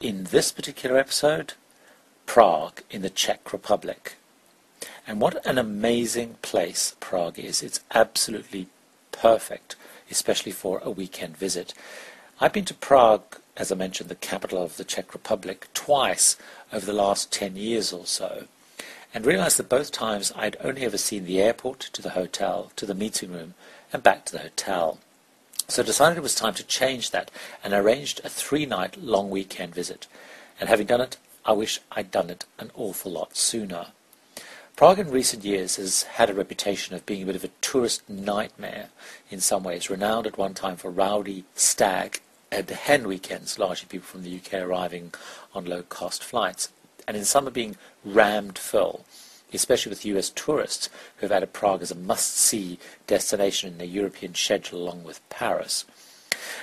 In this particular episode, Prague in the Czech Republic. And what an amazing place Prague is. It's absolutely perfect, especially for a weekend visit. I've been to Prague, as I mentioned, the capital of the Czech Republic, twice over the last 10 years or so, and realized that both times I'd only ever seen the airport to the hotel, to the meeting room, and back to the hotel. So I decided it was time to change that and arranged a 3-night long weekend visit. And having done it, I wish I'd done it an awful lot sooner. Prague in recent years has had a reputation of being a bit of a tourist nightmare in some ways, renowned at one time for rowdy stag and hen weekends, largely people from the UK arriving on low-cost flights, and in summer being rammed full, especially with US tourists who have added Prague as a must-see destination in their European schedule along with Paris.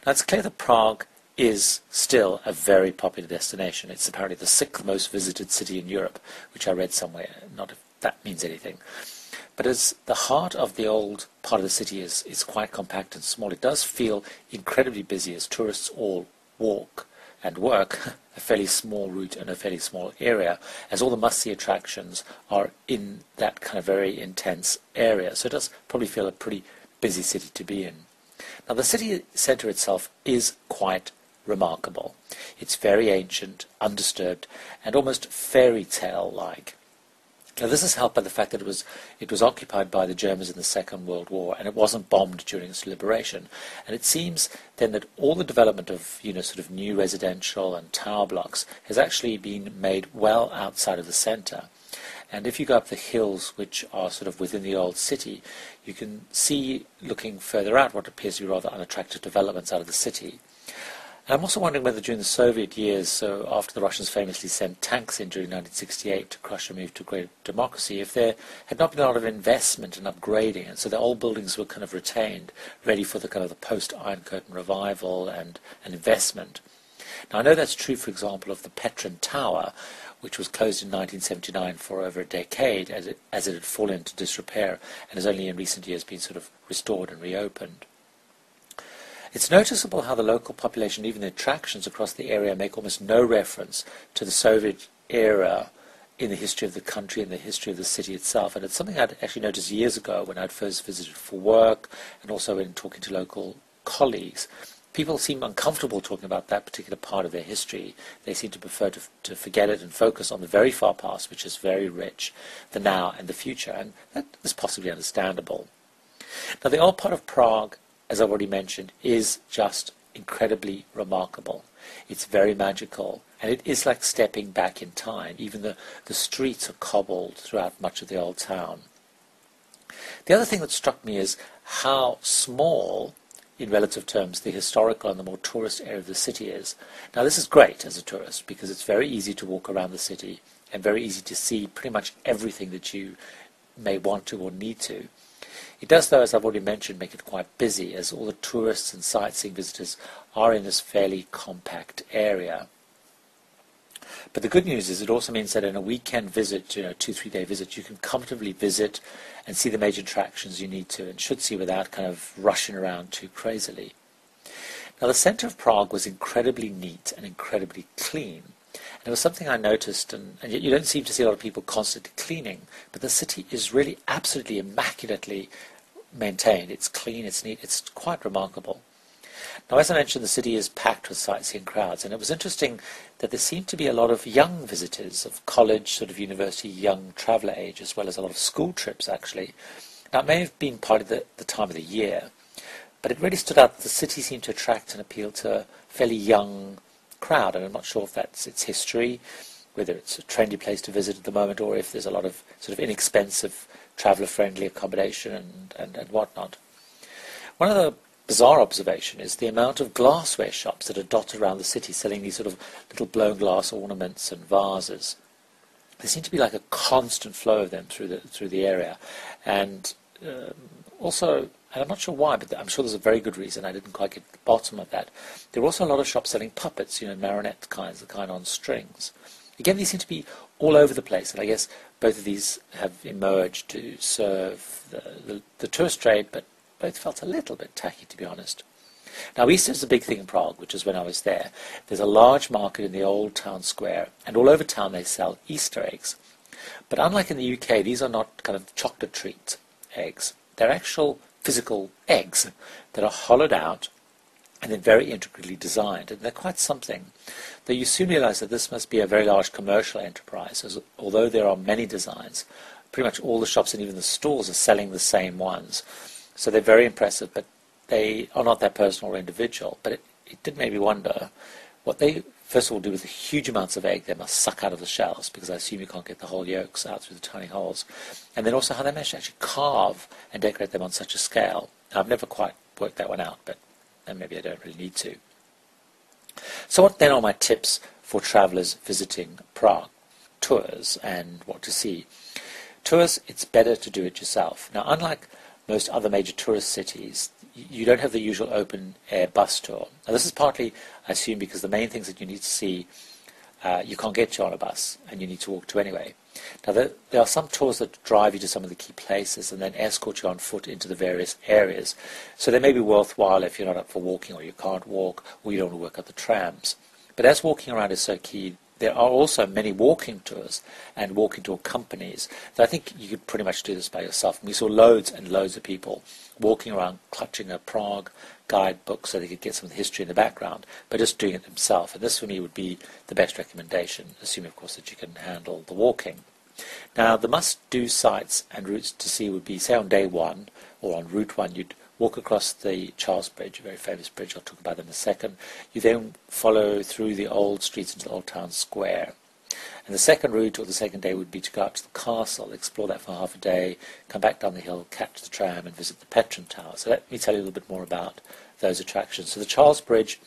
Now it's clear that Prague is still a very popular destination. It's apparently the 6th most visited city in Europe, which I read somewhere, not if that means anything. But as the heart of the old part of the city is quite compact and small, it does feel incredibly busy as tourists all walk and work a fairly small route in a fairly small area, as all the must-see attractions are in that kind of very intense area. So it does probably feel a pretty busy city to be in. Now the city centre itself is quite remarkable. It's very ancient, undisturbed, and almost fairy tale-like. Now this is helped by the fact that it was occupied by the Germans in the Second World War, and it wasn't bombed during its liberation. And it seems then that all the development of sort of new residential and tower blocks has actually been made well outside of the centre. And if you go up the hills which are sort of within the old city, you can see, looking further out, what appears to be rather unattractive developments out of the city. And I'm also wondering whether during the Soviet years, so after the Russians famously sent tanks in during 1968 to crush a move to greater democracy, if there had not been a lot of investment and upgrading, and so the old buildings were kind of retained, ready for the kind of the post-Iron Curtain revival and investment. Now I know that's true, for example, of the Petrin Tower, which was closed in 1979 for over a decade as it had fallen into disrepair and has only in recent years been sort of restored and reopened. It's noticeable how the local population, even the attractions across the area, make almost no reference to the Soviet era in the history of the country and the history of the city itself. And it's something I'd actually noticed years ago when I'd first visited for work and also in talking to local colleagues. People seem uncomfortable talking about that particular part of their history. They seem to prefer to forget it and focus on the very far past, which is very rich, the now and the future, and that is possibly understandable. Now the old part of Prague, as I've already mentioned, is just incredibly remarkable. It's very magical, and it is like stepping back in time. Even the streets are cobbled throughout much of the old town. The other thing that struck me is how small, in relative terms, the historical and the more tourist area of the city is. Now this is great as a tourist because it's very easy to walk around the city and very easy to see pretty much everything that you may want to or need to. It does, though, as I've already mentioned, make it quite busy, as all the tourists and sightseeing visitors are in this fairly compact area. But the good news is it also means that in a weekend visit, 2-3 day visit, you can comfortably visit and see the major attractions you need to and should see without kind of rushing around too crazily. Now the centre of Prague was incredibly neat and incredibly clean. And it was something I noticed, and yet you don't seem to see a lot of people constantly cleaning, but the city is really absolutely immaculately maintained. It's clean, it's neat, it's quite remarkable. Now, as I mentioned, the city is packed with sightseeing crowds, and it was interesting that there seemed to be a lot of young visitors of college, sort of university, young traveller age, as well as a lot of school trips, actually. Now, it may have been part of the time of the year, but it really stood out that the city seemed to attract and appeal to a fairly young crowd, and I'm not sure if that's its history, whether it's a trendy place to visit at the moment, or if there's a lot of sort of inexpensive, traveller-friendly accommodation and whatnot. One of the bizarre observation is the amount of glassware shops that are dotted around the city selling these sort of little blown glass ornaments and vases. There seems to be like a constant flow of them through the area, and also, and I'm not sure why, but I'm sure there's a very good reason. I didn't quite get to the bottom of that. There are also a lot of shops selling puppets, marionette kinds, the kind on strings. Again, these seem to be all over the place, and I guess both of these have emerged to serve the tourist trade, but both felt a little bit tacky, to be honest. Now, Easter is a big thing in Prague, which is when I was there. There's a large market in the old town square, and all over town they sell Easter eggs. But unlike in the UK, these are not kind of chocolate treat eggs. They're actual physical eggs that are hollowed out and then very intricately designed. And they're quite something. Though you soon realize that this must be a very large commercial enterprise, as although there are many designs, pretty much all the shops and even the stores are selling the same ones. So they're very impressive, but they are not that personal or individual. But it did make me wonder what they, first of all, do with the huge amounts of egg they must suck out of the shells, because I assume you can't get the whole yolks out through the tiny holes. And then also how they manage to actually carve and decorate them on such a scale. Now, I've never quite worked that one out, but and maybe I don't really need to. So what then are my tips for travellers visiting Prague? Tours and what to see. Tours, it's better to do it yourself. Now, unlike most other major tourist cities, you don't have the usual open-air bus tour. Now, this is partly, I assume, because the main things that you need to see, you can't get to on a bus, and you need to walk to anyway. Now, there are some tours that drive you to some of the key places and then escort you on foot into the various areas. So they may be worthwhile if you're not up for walking, or you can't walk, or you don't want to work out the trams. But as walking around is so key, there are also many walking tours and walking tour companies. So I think you could pretty much do this by yourself. And we saw loads and loads of people walking around clutching a Prague guidebook so they could get some of the history in the background, but just doing it themselves. And this for me would be the best recommendation, assuming of course that you can handle the walking. Now, the must-do sites and routes to see would be, say, on day one or on route one, you'd walk across the Charles Bridge, a very famous bridge. I'll talk about that in a second. You then follow through the old streets into the old town square. And the second route, or the second day, would be to go out to the castle, explore that for half a day, come back down the hill, catch the tram, and visit the Petron Tower. So let me tell you a little bit more about those attractions. So the Charles Bridge,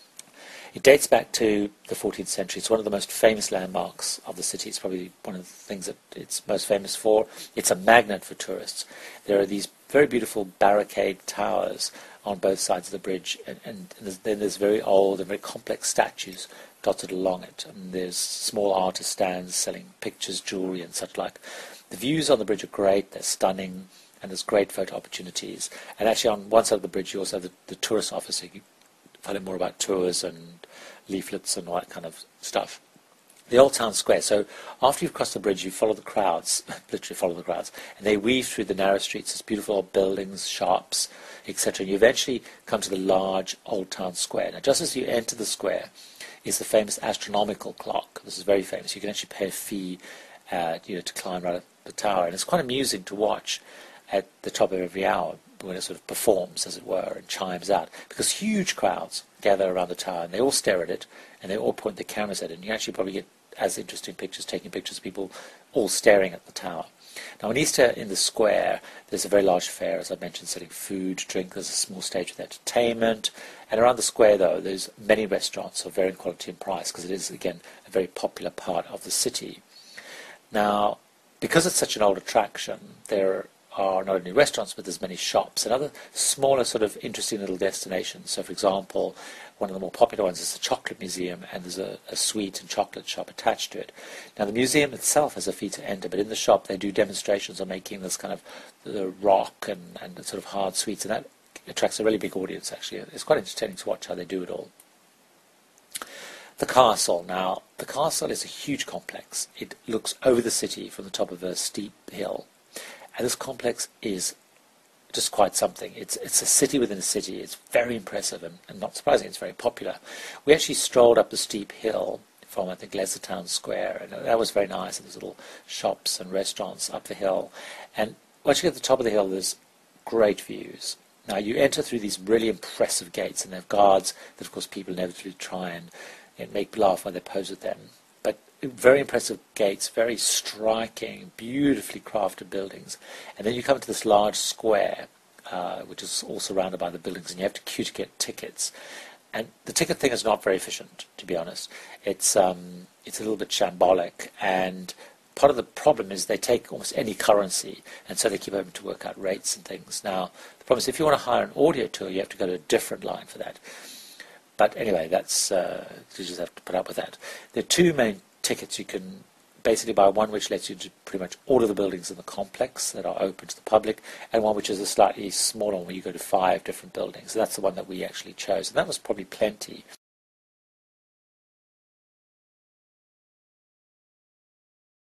it dates back to the 14th century. It's one of the most famous landmarks of the city. It's probably one of the things that it's most famous for. It's a magnet for tourists. There are these very beautiful barricade towers on both sides of the bridge, and then there's very old and very complex statues dotted along it. And there's small artist stands selling pictures, jewellery and such like. The views on the bridge are great, they're stunning, and there's great photo opportunities. And actually on one side of the bridge you also have the tourist office, so you can find out more about tours and leaflets and all that kind of stuff. The Old Town Square. So after you've crossed the bridge, you follow the crowds, literally follow the crowds, and they weave through the narrow streets. There's beautiful old buildings, shops, etc. And you eventually come to the large Old Town Square. Now, just as you enter the square is the famous astronomical clock. This is very famous. You can actually pay a fee, to climb right up the tower, and it's quite amusing to watch at the top of every hour when it sort of performs, as it were, and chimes out, because huge crowds gather around the tower, and they all stare at it, and they all point their cameras at it, and you actually probably get as interesting pictures, taking pictures of people all staring at the tower. Now, on Easter in the square, there's a very large fair, as I mentioned, selling food, drink. There's a small stage with entertainment. And around the square, though, there's many restaurants of varying quality and price, because it is, again, a very popular part of the city. Now, because it's such an old attraction, there are not only restaurants, but there's many shops and other smaller sort of interesting little destinations. So, for example, one of the more popular ones is the Chocolate Museum, and there's a sweet and chocolate shop attached to it. Now, the museum itself has a fee to enter, but in the shop they do demonstrations on making this kind of the rock and sort of hard sweets, and that attracts a really big audience, actually. It's quite entertaining to watch how they do it all. The castle. Now, the castle is a huge complex. It looks over the city from the top of a steep hill. And this complex is just quite something. It's a city within a city. It's very impressive, and not surprising, it's very popular. We actually strolled up the steep hill from, I think, Leicester Town Square, and that was very nice. There's little shops and restaurants up the hill. And once you get to the top of the hill, there's great views. Now, you enter through these really impressive gates, and they have guards that, of course, people inevitably try and make laugh when they pose at them. But very impressive gates, very striking, beautifully crafted buildings. And then you come to this large square, which is all surrounded by the buildings, and you have to queue to get tickets. And the ticket thing is not very efficient, to be honest. It's a little bit shambolic, and part of the problem is they take almost any currency, and so they keep having to work out rates and things. Now, the problem is if you want to hire an audio tour, you have to go to a different line for that. But anyway, that's you just have to put up with that. There are two main tickets you can basically buy one which lets you do pretty much all of the buildings in the complex that are open to the public, and one which is a slightly smaller one where you go to 5 different buildings. So that's the one that we actually chose, and that was probably plenty